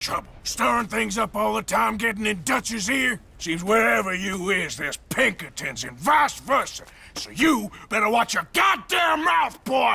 Trouble. Stirring things up all the time, getting in Dutch's ear. Seems wherever you is, there's Pinkertons and vice versa. So you better watch your goddamn mouth, boy!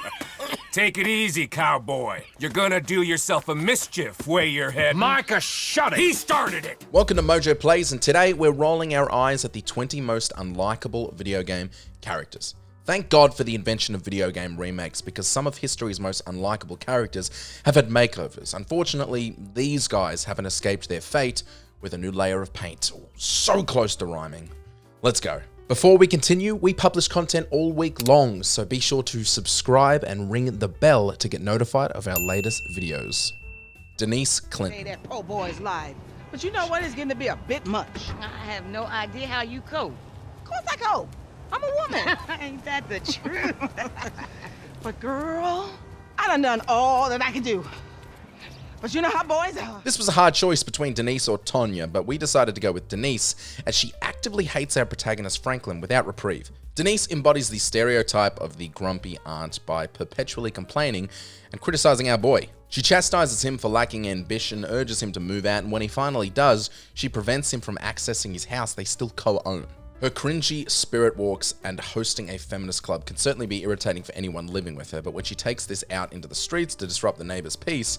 Take it easy, cowboy. You're gonna do yourself a mischief where you're heading. Micah, shut it! He started it! Welcome to MojoPlays, and today we're rolling our eyes at the 20 most unlikable video game characters. Thank God for the invention of video game remakes, because some of history's most unlikable characters have had makeovers. Unfortunately, these guys haven't escaped their fate with a new layer of paint. So close to rhyming. Let's go. Before we continue, we publish content all week long, so be sure to subscribe and ring the bell to get notified of our latest videos. Denise Clinton. Hey, that po' boy's live. But you know what? It's getting to be a bit much. I have no idea how you cope. Of course I cope. I'm a woman. Ain't that the truth? But girl, I done all that I can do. But you know how boys are. This was a hard choice between Denise or Tonya, but we decided to go with Denise, as she actively hates our protagonist Franklin without reprieve. Denise embodies the stereotype of the grumpy aunt by perpetually complaining and criticizing our boy. She chastises him for lacking ambition, urges him to move out, and when he finally does, she prevents him from accessing his house they still co-own. Her cringy spirit walks and hosting a feminist club can certainly be irritating for anyone living with her, but when she takes this out into the streets to disrupt the neighbor's peace,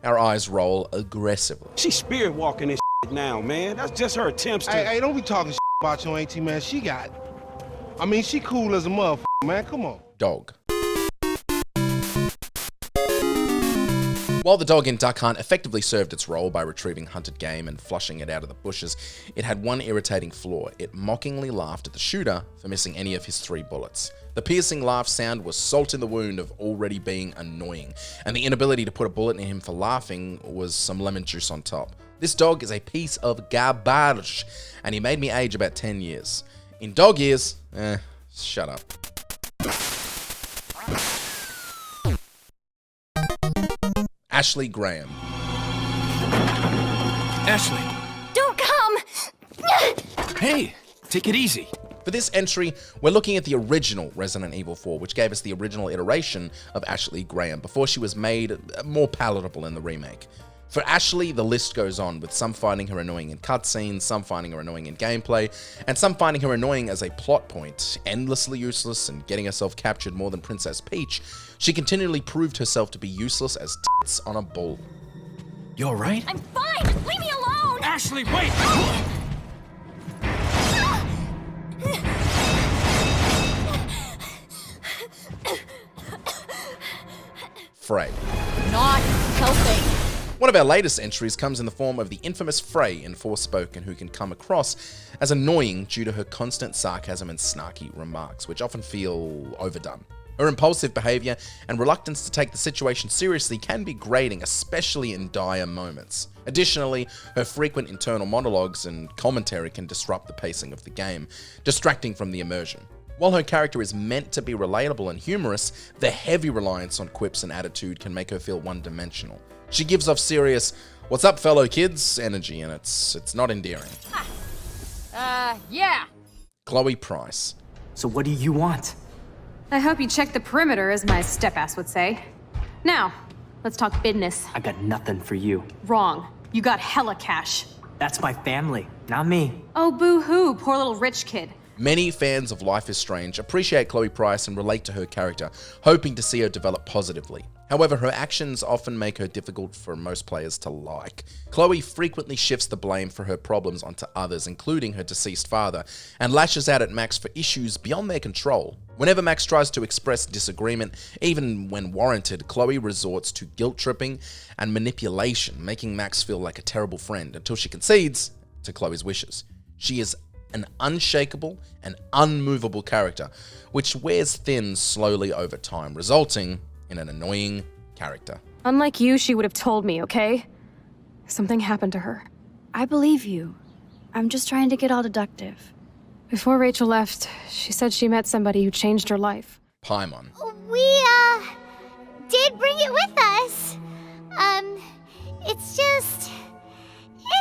our eyes roll aggressively. She's spirit walking this shit now, man. That's just her attempts to... Hey, don't be talking about your auntie, man. She cool as a motherfucker, man. Come on. Dog. While the dog in Duck Hunt effectively served its role by retrieving hunted game and flushing it out of the bushes, it had one irritating flaw. It mockingly laughed at the shooter for missing any of his 3 bullets. The piercing laugh sound was salt in the wound of already being annoying, and the inability to put a bullet in him for laughing was some lemon juice on top. This dog is a piece of garbage, and he made me age about 10 years. In dog years, shut up. Ashley Graham. Ashley. Don't come! Hey, take it easy. For this entry, we're looking at the original Resident Evil 4, which gave us the original iteration of Ashley Graham before she was made more palatable in the remake. For Ashley, the list goes on, with some finding her annoying in cutscenes, some finding her annoying in gameplay, and some finding her annoying as a plot point. Endlessly useless and getting herself captured more than Princess Peach, she continually proved herself to be useless as tits on a bull. You alright? I'm fine! Leave me alone! Ashley, wait! Frey. Not helping. One of our latest entries comes in the form of the infamous Frey in Forspoken, who can come across as annoying due to her constant sarcasm and snarky remarks, which often feel overdone. Her impulsive behavior and reluctance to take the situation seriously can be grating, especially in dire moments. Additionally, her frequent internal monologues and commentary can disrupt the pacing of the game, distracting from the immersion. While her character is meant to be relatable and humorous, the heavy reliance on quips and attitude can make her feel one-dimensional. She gives off serious, "What's up, fellow kids?" energy, and it's not endearing. Yeah. Chloe Price. So what do you want? I hope you check the perimeter, as my step-ass would say. Now, let's talk business. I got nothing for you. Wrong. You got hella cash. That's my family, not me. Oh, boo-hoo, poor little rich kid. Many fans of Life is Strange appreciate Chloe Price and relate to her character, hoping to see her develop positively. However, her actions often make her difficult for most players to like. Chloe frequently shifts the blame for her problems onto others, including her deceased father, and lashes out at Max for issues beyond their control. Whenever Max tries to express disagreement, even when warranted, Chloe resorts to guilt-tripping and manipulation, making Max feel like a terrible friend until she concedes to Chloe's wishes. She is an unshakable and unmovable character, which wears thin slowly over time, resulting in an annoying character. Unlike you, she would have told me, okay? Something happened to her. I believe you. I'm just trying to get all deductive. Before Rachel left, she said she met somebody who changed her life. Paimon. We, did bring it with us. It's just...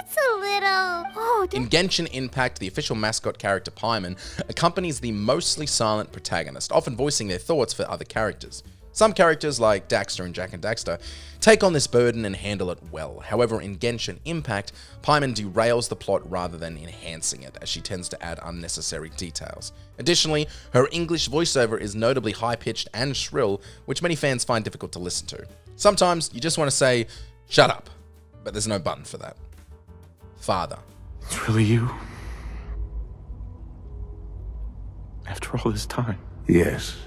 It's a little... In Genshin Impact, the official mascot character Paimon accompanies the mostly silent protagonist, often voicing their thoughts for other characters. Some characters, like Daxter and Jak and Daxter, take on this burden and handle it well. However, in Genshin Impact, Paimon derails the plot rather than enhancing it, as she tends to add unnecessary details. Additionally, her English voiceover is notably high-pitched and shrill, which many fans find difficult to listen to. Sometimes you just want to say, shut up, but there's no button for that. Father. It's really you? After all this time? Yes.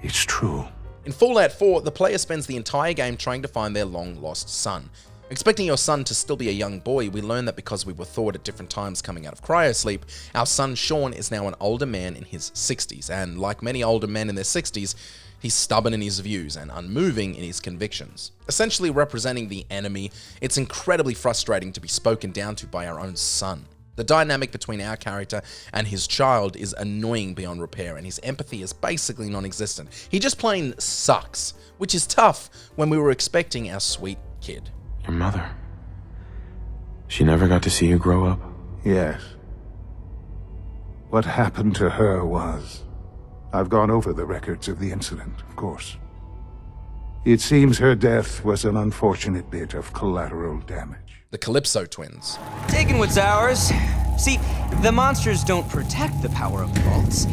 It's true. In Fallout 4, the player spends the entire game trying to find their long-lost son. Expecting your son to still be a young boy, we learn that because we were thawed at different times coming out of cryosleep, our son Sean is now an older man in his 60s, and like many older men in their 60s, he's stubborn in his views and unmoving in his convictions. Essentially representing the enemy, it's incredibly frustrating to be spoken down to by our own son. The dynamic between our character and his child is annoying beyond repair, and his empathy is basically non-existent. He just plain sucks, which is tough when we were expecting our sweet kid. Your mother. She never got to see you grow up? Yes. What happened to her was... I've gone over the records of the incident, of course. It seems her death was an unfortunate bit of collateral damage. The Calypso Twins. Taking what's ours. See, the monsters don't protect the power of the vaults.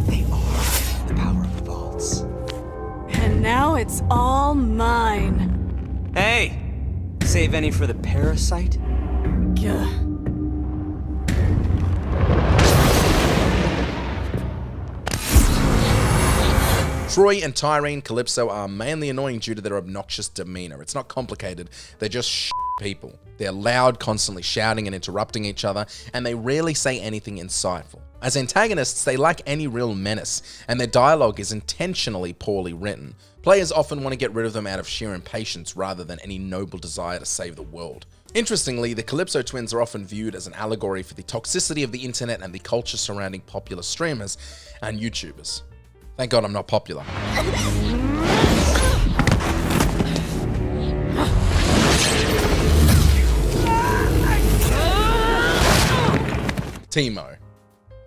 They are the power of the vaults. And now it's all mine. Hey! Save any for the parasite? Gah. Troy and Tyrene Calypso are mainly annoying due to their obnoxious demeanor. It's not complicated, they're just people. They're loud, constantly shouting and interrupting each other, and they rarely say anything insightful. As antagonists, they lack any real menace, and their dialogue is intentionally poorly written. Players often want to get rid of them out of sheer impatience rather than any noble desire to save the world. Interestingly, the Calypso Twins are often viewed as an allegory for the toxicity of the internet and the culture surrounding popular streamers and YouTubers. Thank God I'm not popular. Teemo.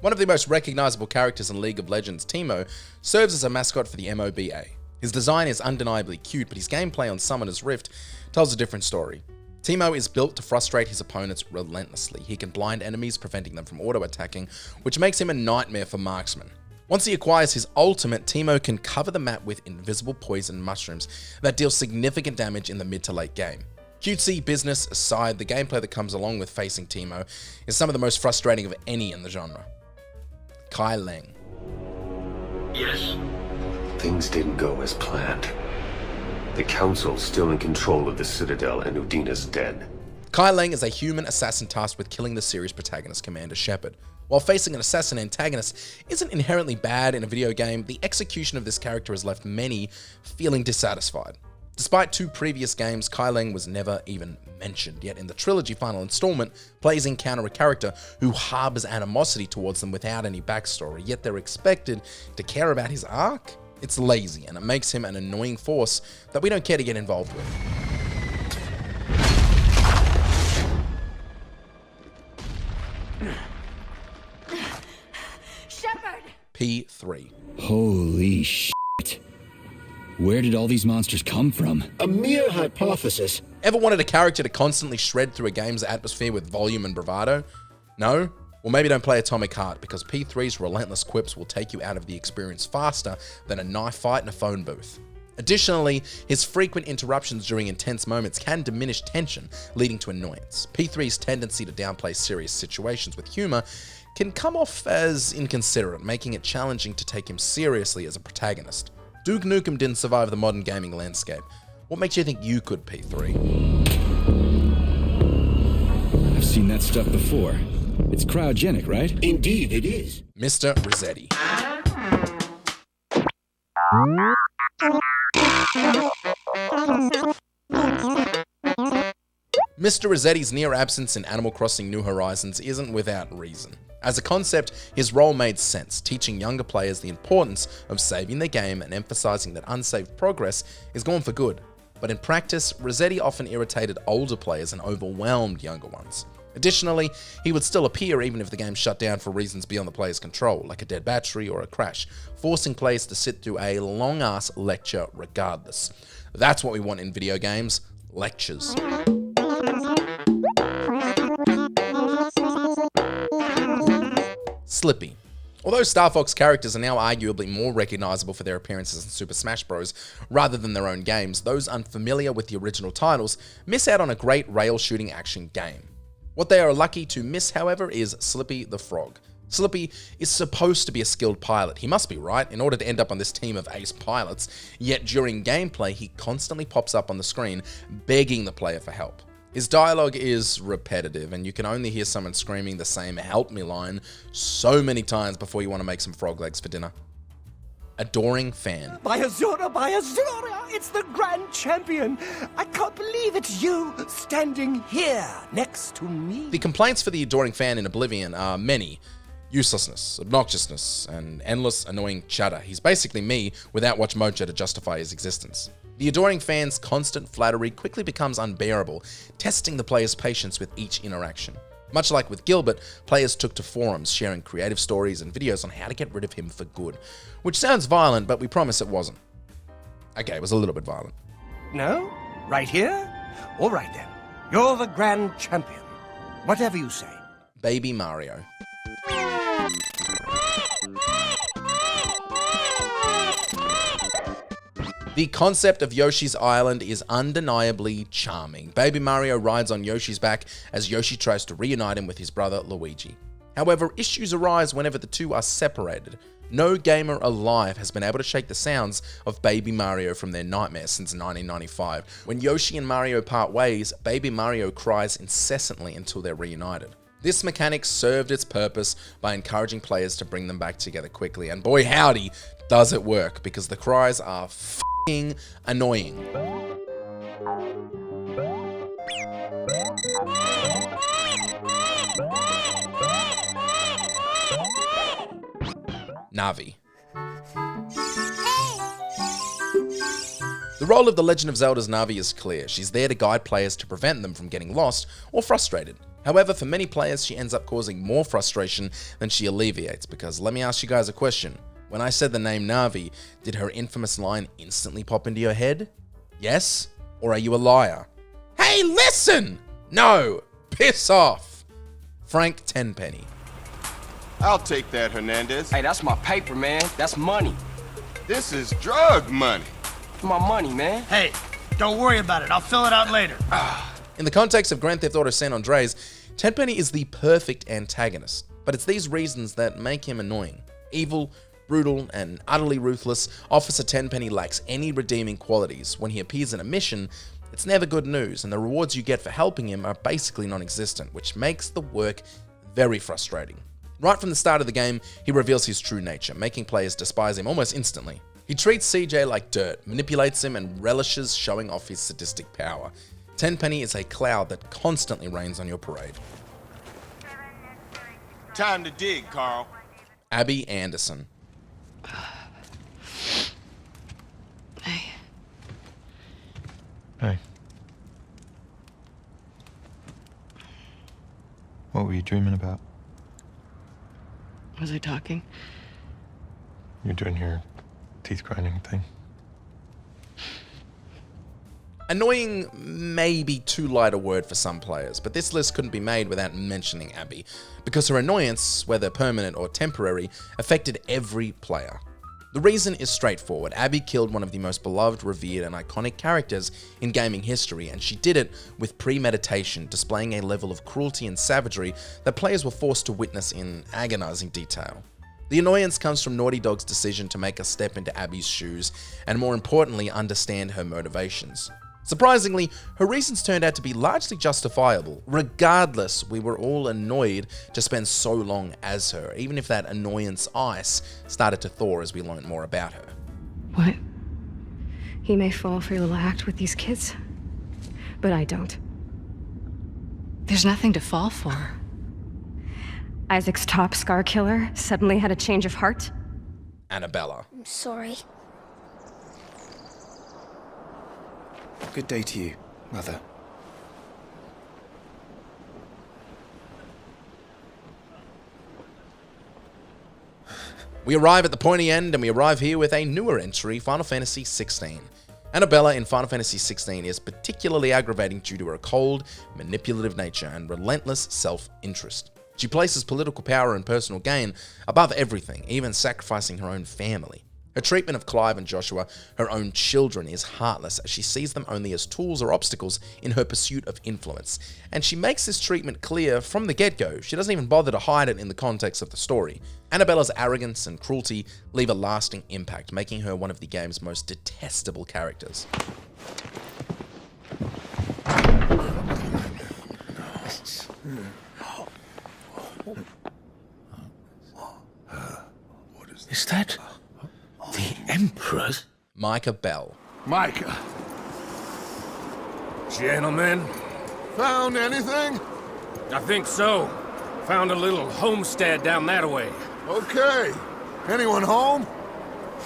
One of the most recognizable characters in League of Legends, Teemo serves as a mascot for the MOBA. His design is undeniably cute, but his gameplay on Summoner's Rift tells a different story. Teemo is built to frustrate his opponents relentlessly. He can blind enemies, preventing them from auto-attacking, which makes him a nightmare for marksmen. Once he acquires his ultimate, Teemo can cover the map with invisible poison mushrooms that deal significant damage in the mid to late game. Cutesy business aside, the gameplay that comes along with facing Teemo is some of the most frustrating of any in the genre. Kyang. Yes. Things didn't go as planned. The Council's still in control of the Citadel and Udina's dead. Kyang is a human assassin tasked with killing the series protagonist Commander Shepard. While facing an assassin antagonist isn't inherently bad in a video game, the execution of this character has left many feeling dissatisfied. Despite 2 previous games, Kyang was never even mentioned, yet in the trilogy final installment, players encounter a character who harbors animosity towards them without any backstory, yet they're expected to care about his arc? It's lazy, and it makes him an annoying force that we don't care to get involved with. Shepard! P3. Holy shit. Where did all these monsters come from? A mere hypothesis. Ever wanted a character to constantly shred through a game's atmosphere with volume and bravado? No? Well, maybe don't play Atomic Heart, because P3's relentless quips will take you out of the experience faster than a knife fight in a phone booth. Additionally, his frequent interruptions during intense moments can diminish tension, leading to annoyance. P3's tendency to downplay serious situations with humor can come off as inconsiderate, making it challenging to take him seriously as a protagonist. Duke Nukem didn't survive the modern gaming landscape. What makes you think you could, P3? I've seen that stuff before. It's cryogenic, right? Indeed it is. Mr. Resetti. Mr. Resetti's near absence in Animal Crossing New Horizons isn't without reason. As a concept, his role made sense, teaching younger players the importance of saving their game and emphasizing that unsaved progress is gone for good. But in practice, Resetti often irritated older players and overwhelmed younger ones. Additionally, he would still appear even if the game shut down for reasons beyond the player's control, like a dead battery or a crash, forcing players to sit through a long-ass lecture regardless. That's what we want in video games, lectures. Slippy. Although Star Fox characters are now arguably more recognizable for their appearances in Super Smash Bros. Rather than their own games, those unfamiliar with the original titles miss out on a great rail shooting action game. What they are lucky to miss, however, is Slippy the Frog. Slippy is supposed to be a skilled pilot, he must be right, in order to end up on this team of ace pilots, yet during gameplay he constantly pops up on the screen begging the player for help. His dialogue is repetitive, and you can only hear someone screaming the same "help me" line so many times before you want to make some frog legs for dinner. Adoring fan. By Azura, it's the Grand Champion! I can't believe it's you standing here next to me. The complaints for the adoring fan in Oblivion are many. Uselessness, obnoxiousness, and endless annoying chatter. He's basically me without Watch Mojo to justify his existence. The adoring fan's constant flattery quickly becomes unbearable, testing the player's patience with each interaction. Much like with Gilbert, players took to forums, sharing creative stories and videos on how to get rid of him for good. Which sounds violent, but we promise it wasn't. Okay, it was a little bit violent. No? Right here? All right then. You're the Grand Champion. Whatever you say. Baby Mario. The concept of Yoshi's Island is undeniably charming. Baby Mario rides on Yoshi's back as Yoshi tries to reunite him with his brother Luigi. However, issues arise whenever the two are separated. No gamer alive has been able to shake the sounds of Baby Mario from their nightmares since 1995. When Yoshi and Mario part ways, Baby Mario cries incessantly until they're reunited. This mechanic served its purpose by encouraging players to bring them back together quickly, and boy howdy does it work, because the cries are f***ing annoying. NaVi. The role of The Legend of Zelda's NaVi is clear. She's there to guide players to prevent them from getting lost or frustrated. However, for many players, she ends up causing more frustration than she alleviates, because let me ask you guys a question. When I said the name NaVi, did her infamous line instantly pop into your head? Yes? Or are you a liar? Hey, listen! No! Piss off! Frank Tenpenny. I'll take that, Hernandez. Hey, that's my paper, man. That's money. This is drug money. My money, man. Hey, don't worry about it. I'll fill it out later. In the context of Grand Theft Auto San Andreas, Tenpenny is the perfect antagonist, but it's these reasons that make him annoying. Evil, brutal, and utterly ruthless, Officer Tenpenny lacks any redeeming qualities. When he appears in a mission, it's never good news, and the rewards you get for helping him are basically non-existent, which makes the work very frustrating. Right from the start of the game, he reveals his true nature, making players despise him almost instantly. He treats CJ like dirt, manipulates him, and relishes showing off his sadistic power. Tenpenny is a cloud that constantly rains on your parade. Time to dig, Carl. Abby Anderson. Hey. Hey. What were you dreaming about? Was I talking? You're doing your teeth grinding thing. Annoying may be too light a word for some players, but this list couldn't be made without mentioning Abby, because her annoyance, whether permanent or temporary, affected every player. The reason is straightforward. Abby killed one of the most beloved, revered, and iconic characters in gaming history, and she did it with premeditation, displaying a level of cruelty and savagery that players were forced to witness in agonizing detail. The annoyance comes from Naughty Dog's decision to make us step into Abby's shoes, and more importantly, understand her motivations. Surprisingly, her reasons turned out to be largely justifiable. Regardless, we were all annoyed to spend so long as her, even if that annoyance ice started to thaw as we learned more about her. What? He may fall for your little act with these kids, but I don't. There's nothing to fall for. Isaac's top scar killer suddenly had a change of heart. Annabella. I'm sorry. Good day to you, Mother. We arrive at the pointy end, and we arrive here with a newer entry, Final Fantasy XVI. Annabella in Final Fantasy XVI is particularly aggravating due to her cold, manipulative nature and relentless self-interest. She places political power and personal gain above everything, even sacrificing her own family. Her treatment of Clive and Joshua, her own children, is heartless as she sees them only as tools or obstacles in her pursuit of influence. And she makes this treatment clear from the get-go. She doesn't even bother to hide it in the context of the story. Annabella's arrogance and cruelty leave a lasting impact, making her one of the game's most detestable characters. Is that the Emperor's? Micah Bell. Micah. Gentlemen, Found anything? I think so. Found a little homestead down that way. Okay. Anyone home?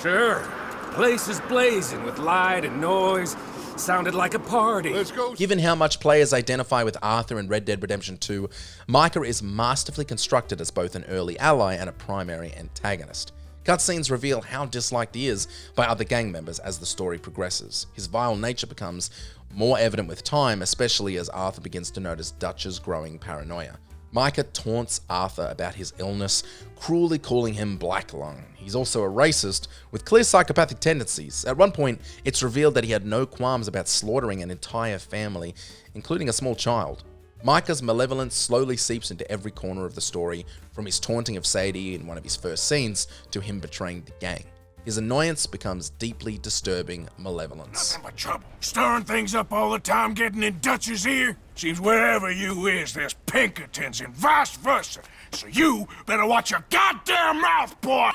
Sure. Place is blazing with light and noise. Sounded like a party. Let's go. Given how much players identify with Arthur in Red Dead Redemption 2, Micah is masterfully constructed as both an early ally and a primary antagonist. Cutscenes reveal how disliked he is by other gang members as the story progresses. His vile nature becomes more evident with time, especially as Arthur begins to notice Dutch's growing paranoia. Micah taunts Arthur about his illness, cruelly calling him Black Lung. He's also a racist with clear psychopathic tendencies. At one point, it's revealed that he had no qualms about slaughtering an entire family, including a small child. Micah's malevolence slowly seeps into every corner of the story, from his taunting of Sadie in one of his first scenes to him betraying the gang. His annoyance becomes deeply disturbing malevolence. Nothing but trouble. Stirring things up all the time, getting in Dutch's ear. Seems wherever you is, there's Pinkertons and vice versa. So you better watch your goddamn mouth, boy!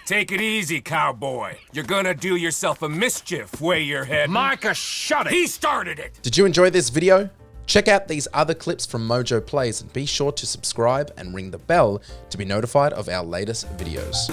Take it easy, cowboy. You're gonna do yourself a mischief where you're heading. Micah, shut it! He started it! Did you enjoy this video? Check out these other clips from MojoPlays and be sure to subscribe and ring the bell to be notified of our latest videos.